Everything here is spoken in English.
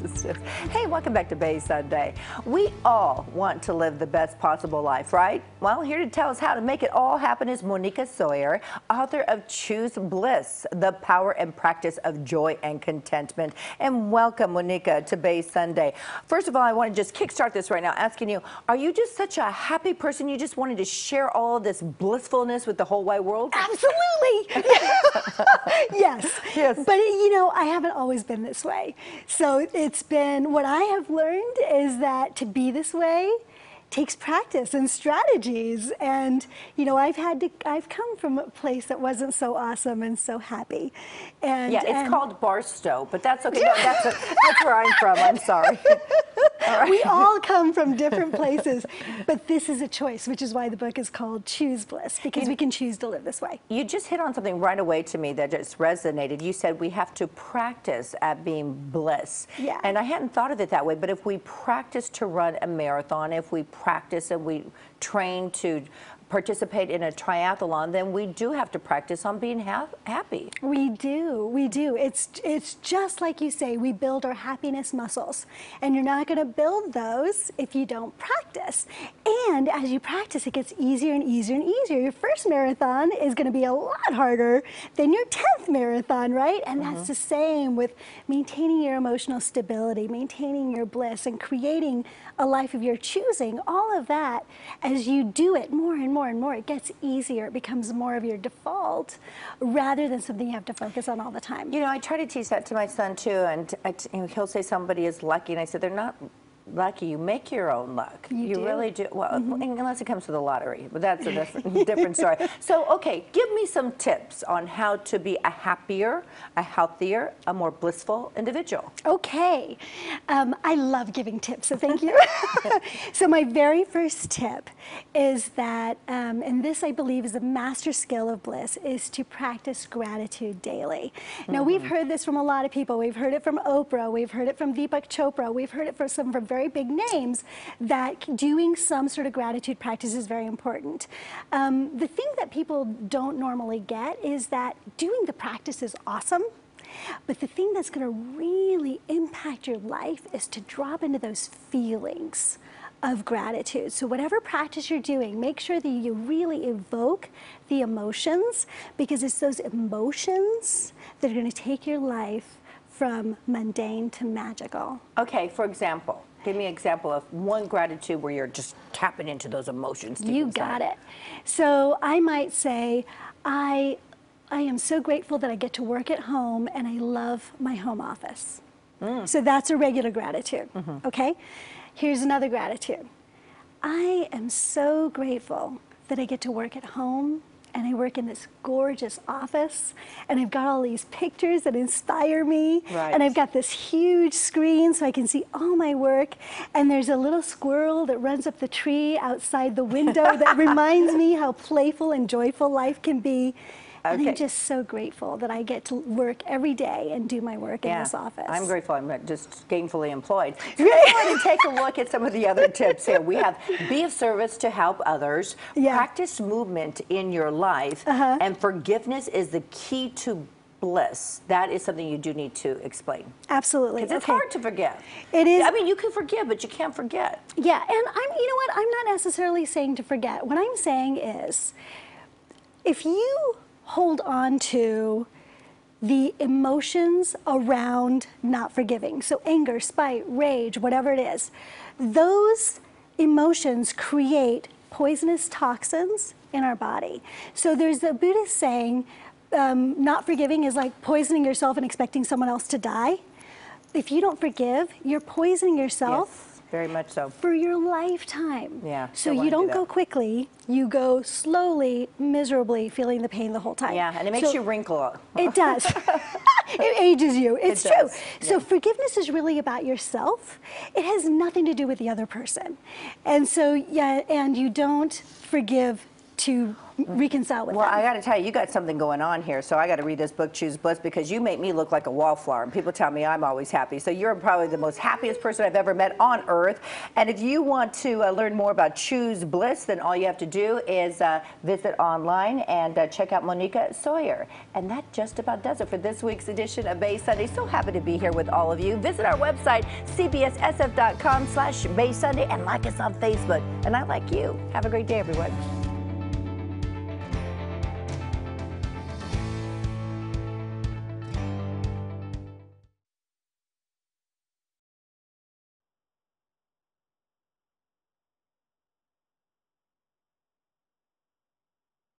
Hey, welcome back to Bay Sunday. We all want to live the best possible life, right? Well, here to tell us how to make it all happen is Moneeka Sawyer, author of Choose Bliss, the power and practice of joy and contentment. And welcome, Moneeka, to Bay Sunday. First of all, I want to just kickstart this right now, asking you, are you just such a happy person? You just wanted to share all of this blissfulness with the whole wide world? Absolutely. Yes. Yes. But, you know, I haven't always been this way. So it's been, what I have learned is that to be this way takes practice and strategies. And, you know, I've come from a place that wasn't so awesome and so happy. And yeah, it's called Barstow, but that's okay. No, that's where I'm from. I'm sorry. All right. We all come from different places, but this is a choice, which is why the book is called Choose Bliss, because we can choose to live this way. You just hit on something right away to me that just resonated. You said we have to practice at being bliss. Yeah. And I hadn't thought of it that way, but if we practice to run a marathon, if we practice and we train to participate in a triathlon, then we do have to practice on being happy. We do. It's just like you say, we build our happiness muscles, and you're not going to build those if you don't practice. And as you practice, it gets easier and easier and easier. Your first marathon is going to be a lot harder than your 10th marathon, right? And that's the same with maintaining your emotional stability, maintaining your bliss, and creating a life of your choosing. All of that, as you do it more and more and more, it gets easier. It becomes more of your default rather than something you have to focus on all the time. You know, I try to teach that to my son too, and he'll say somebody is lucky, and I said they're not lucky. You make your own luck. You do. really do. Well, unless it comes to the lottery, but that's a different story. So, okay, give me some tips on how to be a happier, a healthier, a more blissful individual. Okay. I love giving tips, so thank you. So my very first tip is that, and this I believe is a master skill of bliss, is to practice gratitude daily. Now, we've heard this from a lot of people. We've heard it from Oprah. We've heard it from Deepak Chopra. We've heard it from some very big names, that doing some sort of gratitude practice is very important. The thing that people don't normally get is that doing the practice is awesome, but the thing that's going to really impact your life is to drop into those feelings of gratitude. So whatever practice you're doing, make sure that you really evoke the emotions, because it's those emotions that are going to take your life from mundane to magical. Okay, for example, give me an example of one gratitude where you're just tapping into those emotions. You got it. So I might say, I am so grateful that I get to work at home, and I love my home office. So that's a regular gratitude, okay? Here's another gratitude. I am so grateful that I get to work at home, and I work in this gorgeous office, and I've got all these pictures that inspire me, and I've got this huge screen so I can see all my work, and there's a little squirrel that runs up the tree outside the window that reminds me how playful and joyful life can be. And I'm just so grateful that I get to work every day and do my work in this office. I'm grateful I'm just gainfully employed. So let's go ahead and take a look at some of the other tips here. We have be of service to help others, practice movement in your life, and forgiveness is the key to bliss. That is something you do need to explain. Absolutely. Because it's hard to forget. It is. I mean, you can forgive, but you can't forget. Yeah, and you know what? I'm not necessarily saying to forget. What I'm saying is, if you hold on to the emotions around not forgiving, so anger, spite, rage, whatever it is, those emotions create poisonous toxins in our body. So there's a Buddhist saying, not forgiving is like poisoning yourself and expecting someone else to die. If you don't forgive, you're poisoning yourself. Yes, very much so. For your lifetime. Yeah. So you don't go quickly, you go slowly, miserably, feeling the pain the whole time. Yeah, and it makes you wrinkle. It does. It ages you. It's true. Yeah. So forgiveness is really about yourself. It has nothing to do with the other person. And so, yeah, and you don't forgive to reconcile with Well, them. I got to tell you, you got something going on here. So I got to read this book, Choose Bliss, because you make me look like a wallflower, and people tell me I'm always happy. So you're probably the most happiest person I've ever met on earth. And if you want to learn more about Choose Bliss, then all you have to do is visit online and check out Moneeka Sawyer. And that just about does it for this week's edition of Bay Sunday. So happy to be here with all of you. Visit our website, cbssf.com/Bay Sunday, and like us on Facebook. And I like you. Have a great day, everyone.